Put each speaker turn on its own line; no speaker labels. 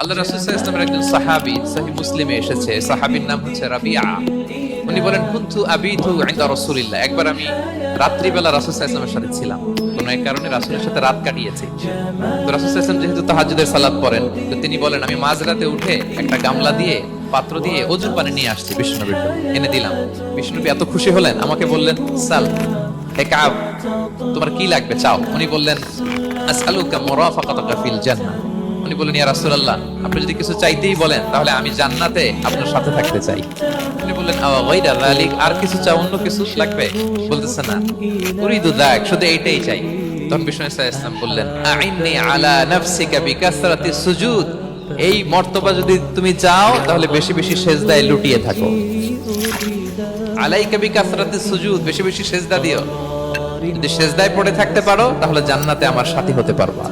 আল্লাহ রাসূল সাল্লাল্লাহু আলাইহি ওয়াসাল্লামের একজন সাহাবী, সহিহ মুসলিমে এসেছে, সাহাবীর নাম হচ্ছে রাবিআ। উনি বলেন কুনতু আবিতু ইনদা রাসূলিল্লাহ, একবার আমি রাত্রিবেলা রাসূল সাল্লাল্লাহু আলাইহি ওয়াসাল্লামের সাথে ছিলাম, কোন এক কারণে রাসূলের সাথে রাত কাটিয়েছি। তো রাসূল সাল্লাল্লাহু আলাইহি ওয়াসাল্লাম যেহেতু তাহাজ্জুদের সালাত পড়েন, তো তিনি বলেন আমি মাঝরাতে উঠে একটা গামলা দিয়ে, পাত্র দিয়ে ওযুর পানি নিয়ে আসছি বিষ্ণুনবীর জন্য, এনে দিলাম। বিষ্ণুনবী এত খুশি হলেন, আমাকে বললেন সাল, হে কাব, তোমার কি লাগবে চাও। উনি বললেন আসআলুকা মুরাফাকাতাকা ফিল জান্নাহ। উনি বললেন ইয়া রাসূলুল্লাহ, আপনি যদি কিছু চাইতেই বলেন তাহলে আমি জান্নাতে আপনার সাথে থাকতে চাই। উনি বললেন আওয়া গায়রা যালিক, আর কিছু চাও, অন্য কিছু লাগবে? বলতেছে না, উরিদু যাক, শুধু এইটাই চাই। তখন বিষ্ণু সাল্লাল্লাহু আলাইহি ওয়াসাল্লাম বললেন আইন্নি আলা নাফসিকা বিকাসরাতিস সুজুদ, এই মর্তবা যদি তুমি চাও তাহলে বেশি বেশি সেজদায় লুটিয়ে থাকো। আলাইকা বিকাসরাতিস সুজুদ, বেশি বেশি সেজদা দিও। যদি সেজদায় পড়ে থাকতে পারো তাহলে জান্নাতে আমার সাথী হতে পারবা।